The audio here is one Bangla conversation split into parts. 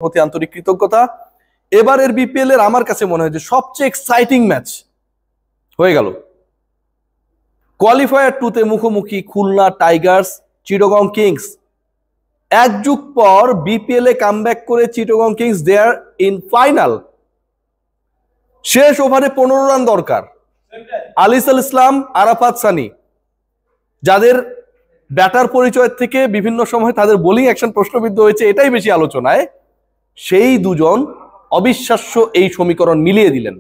প্রতি আন্তরিক কৃতজ্ঞতা। এবারের বিপিএল এর আমার কাছে মনে হয় যে সবচেয়ে এক্সাইটিং ম্যাচ হয়ে গেল। কোয়ালিফায়ার 2-তে মুখোমুখি খুলনা টাইগার্স চিটাগং কিংস। এক যুগ পর বিপিএল এ কামব্যাক করে Chittagong Kings they are in final. শেষ ওভারে 15 রান দরকার। আলিসাল ইসলাম, আরাফাত সানি, যাদের ব্যাটার পরিচয় থেকে বিভিন্ন সময় তাদের বোলিং অ্যাকশন প্রশ্নবিদ্ধ হয়েছে, এটাই বেশি আলোচনায়। সেই দুজন অবিশ্বাস্য এই সমীকরণ মিলিয়ে দিলেন।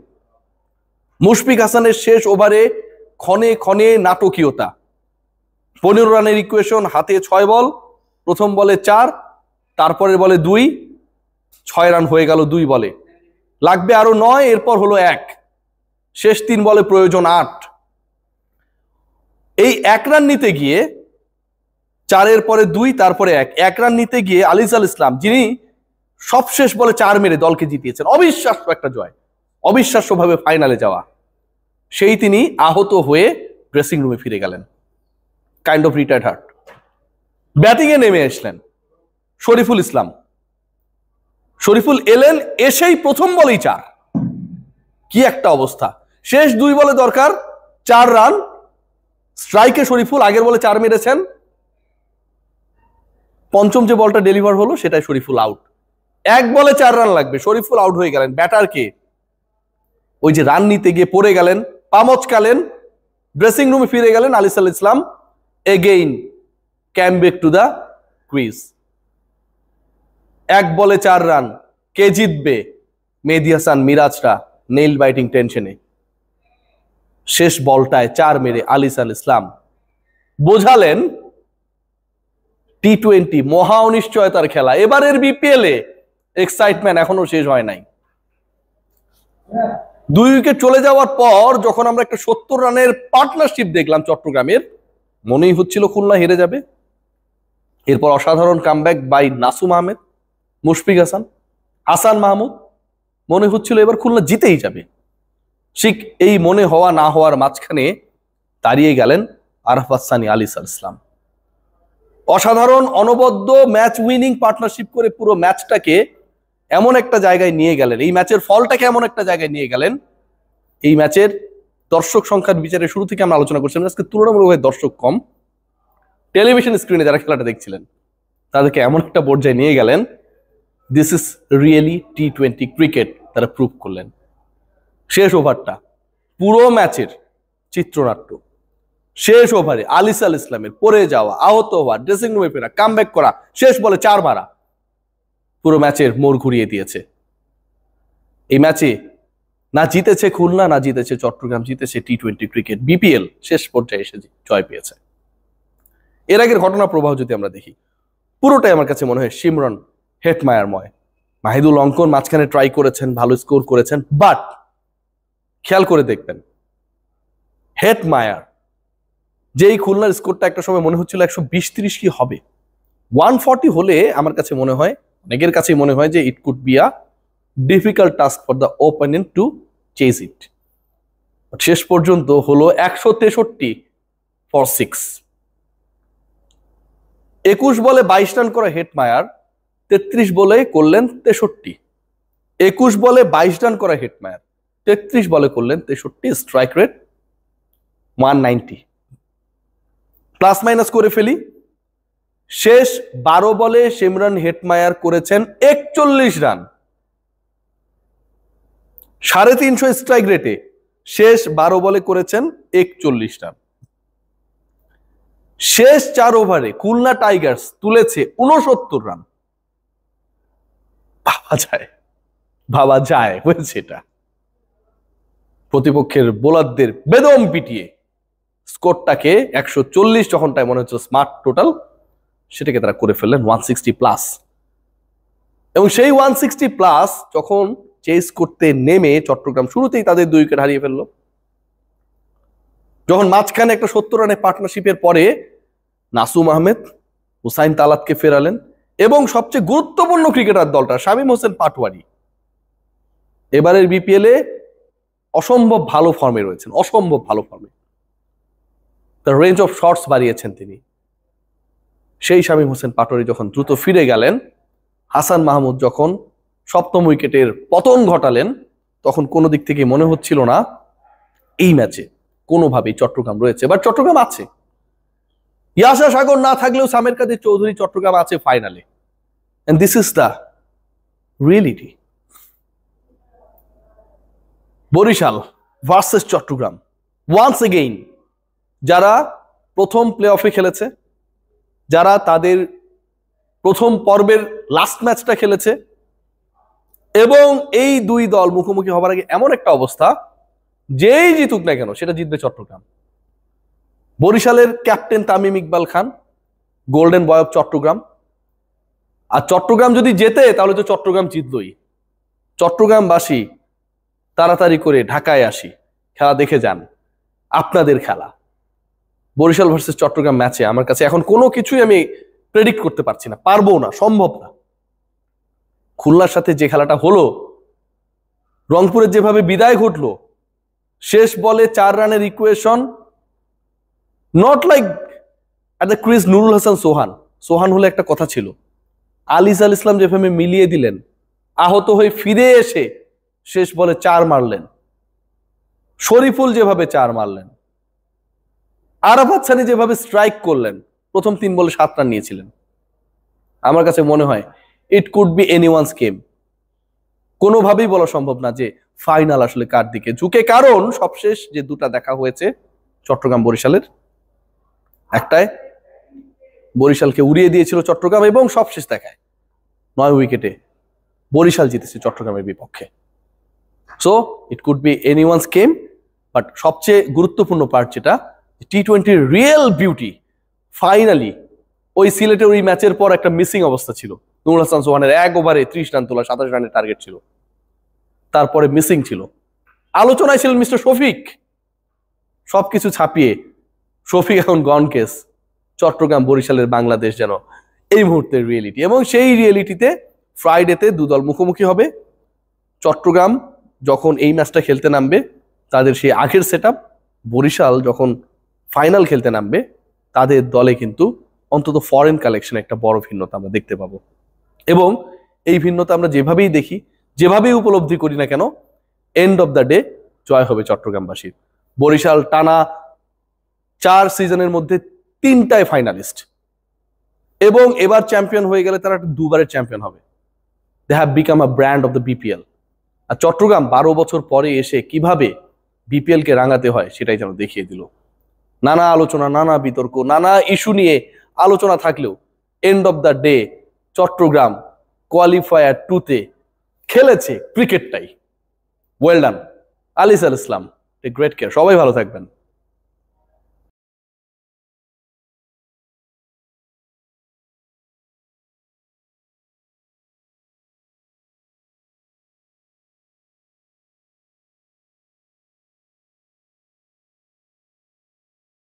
মুশফিক হাসানের শেষ ওভারে ক্ষণে ক্ষণে নাটকীয়তা। 15 রানের ইকুয়েশন, হাতে 6 বল, প্রথম বলে 4, তারপরের বলে 2, 6 রান হয়ে গেল 2 বলে। লাগবে আরো 9, এরপর হলো 1, শেষ 3 বলে প্রয়োজন 8। এই 1 রান নিতে গিয়ে 4-এর পরে 2, তারপরে 1 রান নিতে গিয়ে আলিসাল ইসলাম, যিনি সবশেষ বলে 4 মেরে দলকে জিতিয়েছেন, অবিশ্বাস্য একটা জয়, অবিশ্বাস্যভাবে ফাইনালে যাওয়া, সেই তিনি আহত হয়ে ড্রেসিং রুমে ফিরে গেলেন, kind of retired hurt. Batting এ নেমে আসলেন শরীফুল ইসলাম। শরীফুল এলেন, এসেই প্রথম বলেই 4। কি একটা অবস্থা! শেষ 2 বলে দরকার 4 রান, স্ট্রাইকে শরীফুল আগের বলে 4 মেরেছেন। পঞ্চম যে বলটা ডেলিভার হলো সেটাই শরীফুল আউট। 1 বলে 4 রান লাগবে, শরীফুল আউট হয়ে গেলেন। ব্যাটার কে? ওই যে রান নিতে গিয়ে পড়ে গেলেন, পামচকালেন, ড্রেসিং রুমে ফিরে গেলেন Alis Al Islam. Again came back to the crease. 1 বলে 4 রান, কে জিতবে? মেহেদী হাসান মিরাজরা নেইল বাইটিং টেনশনে শেষ বলটায় 4 মেরে আলিসাল ইসলাম বোঝালেন টি20 মহা অনিশ্চয়তার খেলা। এবারের বিপিএল এ এক্সাইটমেন্ট এখনো শেষ হয় নাই। 2 উইকেট চলে যাওয়ার পর যখন আমরা একটা 70 রানের পার্টনারশিপ দেখলাম চট্টগ্রামের, মনেই হচ্ছিল খুলনা হেরে যাবে। এরপর অসাধারণ কামব্যাক বাই নাসুম আহমেদ, মুশফিক হাসান, হাসান মাহমুদ, মনে হচ্ছিল এবার খুলনা জিতেই যাবে। ঠিক এই মনে হওয়া না হওয়ার মাঝখানে দাঁড়িয়ে গেলেন আরাফাত সানি, আলিসাল ইসলাম। অসাধারণ অনবদ্য ম্যাচ উইনিং পার্টনারশিপ করে পুরো ম্যাচটাকে এমন একটা জায়গায় নিয়ে গেলেন, এই ম্যাচের ফলটাকে এমন একটা জায়গায় নিয়ে গেলেন। এই ম্যাচের দর্শক সংখ্যার বিচারে শুরু থেকে আমরা আলোচনা করছিলাম, আজকে তুলনামূলকভাবে দর্শক কম। টেলিভিশন স্ক্রিনে যারা খেলাটা দেখছিলেন তাদেরকে এমন একটা পর্যায়ে নিয়ে গেলেন, this is really T20 cricket, তারা প্রুভ করলেন। শেষ ওভারটা পুরো ম্যাচের চিত্রনাট্য। শেষ ওভারে আলিসাল ইসলামের পড়ে যাওয়া, আহত হওয়া, ড্রেসিং রুমে ফেরা, কামব্যাক করা, শেষ বলে 4 মারা, পুরো ম্যাচের মোড় ঘুরিয়ে দিয়েছে। এই ম্যাচে না জিতেছে খুলনা, না জিতেছে চট্টগ্রাম, জিতেছে টি20 ক্রিকেট। বিপিএল শেষ পর্যায়ে এসে জয় পেয়েছে। এর আগের ঘটনা প্রবাহ যদি আমরা দেখি, পুরোটাই আমার কাছে মনে হয় শিমরন হেটমায়ারময়। মাহিদুল অঙ্কন মাঝখানে ট্রাই করেছেন, ভালো স্কোর করেছেন, বাট খেয়াল করে দেখবেন হেটমায়ার, যেই খুলনার স্কোরটা একটা সময় মনে হচ্ছিল 120-30 কি হবে, 140 হলে আমার কাছে মনে হয়, অনেকের কাছে মনে হয় যে it could be a difficult task for the opponent to chase it. শেষ পর্যন্ত হলো 163 ফর 6। 21 বলে 22 রান করা হেটমায়ার 33 বলে করলেন 63। 21 বলে 22 রান করা হেটমায়ার 33 বলে করলেন 63, স্ট্রাইক রেট 190। প্লাস মাইনাস করে ফেলি, শেষ 12 বলে শিমরন হেটমায়ার করেছেন 41 রান, 350 স্ট্রাইক রেটে শেষ 12 বলে করেছেন 41 রান। শেষ 4 ওভারে খুলনা টাইগার্স তুলেছে 69 রান। ভাবা যায় হয়েছে এটা। প্রতিপক্ষের বোলারদের বেদম পিটিয়ে স্কোরটাকে 140 যখনটাই মনে হচ্ছে স্মার্ট টোটাল, সেটাকে তারা করে ফেললেন 160+। এবং সেই 160+ যখন চেস করতে নেমে চট্টগ্রাম শুরুতেই তাদের 2 উইকেট হারিয়ে ফেললো। যখন মাঝখানে একটা 70 রানের পার্টনারশিপের পরে নাসুম আহমেদ হুসাইন তালাতকে ফেরালেন, এবং সবচেয়ে গুরুত্বপূর্ণ ক্রিকেটার দলটা শামীম হোসেন পাটোয়ারি এবারের বিপিএল এ অসম্ভব ভালো ফর্মে রয়েছেন, অসম্ভব ভালো ফর্মে। তার রেঞ্জ অফ শটস বাড়িয়েছেন তিনি। সেই শামীম হোসেন পাটোয়ারি যখন দ্রুত ফিরে গেলেন, হাসান মাহমুদ যখন সপ্তম উইকেটের পতন ঘটালেন, তখন কোনো দিক থেকে মনে হচ্ছিল না এই ম্যাচে কোনোভাবেই চট্টগ্রাম রয়েছে। বাট চট্টগ্রাম আছে, ইয়াশা সাগর না থাকলেও সামের কাদের চৌধুরী চট্টগ্রাম আছে ফাইনালে, and this is the reality. Barishal versus Chattogram, once again যারা প্রথম প্লে অফে খেলেছে, যারা তাদের প্রথম পর্বের লাস্ট ম্যাচটা খেলেছে, এবং এই দুই দল মুখোমুখি হবার আগে এমন একটা অবস্থা, যেই জিতুক না কেন সেটা জিতবে চট্টগ্রাম। বরিশালের captain Tamim Iqbal Khan, golden boy of Chattogram. আর চট্টগ্রাম যদি জেতে তাহলে তো চট্টগ্রাম জিতলই। চট্টগ্রামবাসী তাড়াতাড়ি করে ঢাকায় আসি, খেলা দেখে যান, আপনাদের খেলা। বরিশাল ভার্সেস চট্টগ্রাম ম্যাচে আমার কাছে এখন কোনো কিছুই আমি প্রেডিক্ট করতে পারছি না, পারবো না, সম্ভব না। খুলনার সাথে যে খেলাটা হলো, রংপুরের যেভাবে বিদায় ঘটলো, শেষ বলে 4 রানের equation, not like at the crease Nurul Hasan Sohan. Sohan হলে একটা কথা ছিল, আলিস আল ইসলাম যেভাবে মিলিয়ে দিলেন, আহত হয়ে ফিরে এসে শেষ বলে 4 মারলেন, শরীফুল যেভাবে 4 মারলেন, আরাফাত সানি যেভাবে স্ট্রাইক করলেন, প্রথম 3 বলে 7 রান নিয়েছিলেন। আমার কাছে মনে হয় ইট কুড বি এনিওয়ানস গেম। কোনোভাবেই বলা সম্ভব না যে ফাইনাল আসলে কার দিকে ঝুঁকে, কারণ সবশেষ যে দুটা দেখা হয়েছে চট্টগ্রাম বরিশালের, একটায় বরিশালকে উড়িয়ে দিয়েছিল চট্টগ্রাম, এবং সবশেষ দেখায় 9 উইকেটে বরিশাল জিতেছে চট্টগ্রামের বিপক্ষে। So it could be anyone's game, but সবচেয়ে গুরুত্বপূর্ণ পার্ট যেটা, টি-20 রিয়েল বিউটি, ফাইনালি ওই সিলেটের ওই ম্যাচের পর একটা মিসিং অবস্থা ছিল। নুরুল হাসান সোহানের 1 ওভারে 30 রান তোলা, 27 রানের টার্গেট ছিল, তারপরে মিসিং ছিল। আলোচনায় ছিলেন মিস্টার শফিক, সবকিছু ছাপিয়ে শফিক এখন গন কেস। চট্টগ্রাম বরিশালের বাংলাদেশ যেন এই মুহূর্তের রিয়েলিটি, এবং সেই রিয়েলিটিতে ফ্রাইডেতে দুদল মুখোমুখি হবে। চট্টগ্রাম যখন এই ম্যাচটা খেলতে নামবে তাদের সেই আগের সেটআপ, বরিশাল যখন ফাইনাল খেলতে নামবে তাদের দলে কিন্তু অন্তত ফরেন কালেকশন একটা বড় ভিন্নতা আমরা দেখতে পাবো। এবং এই ভিন্নতা আমরা যেভাবেই দেখি, যেভাবেই উপলব্ধি করি না কেন, এন্ড অফ দ্য ডে জয় হবে চট্টগ্রামবাসীর। বরিশাল টানা 4 সিজনের মধ্যে 3টায় ফাইনালিস্ট, এবং এবার চ্যাম্পিয়ন হয়ে গেলে তারা 2বারের চ্যাম্পিয়ন হবে। They have become a brand of the BPL. আর চট্টগ্রাম 12 বছর পরে এসে কিভাবে বিপিএল কে রাঙাতে হয় সেটাই যেন দেখিয়ে দিল। নানা আলোচনা, নানা বিতর্ক, নানা ইস্যু নিয়ে আলোচনা থাকলেও end of the day Chattogram qualifier 2তে খেলেছে ক্রিকেটটাই। Well done Alis Al Islam, great care. সবাই ভালো থাকবেন।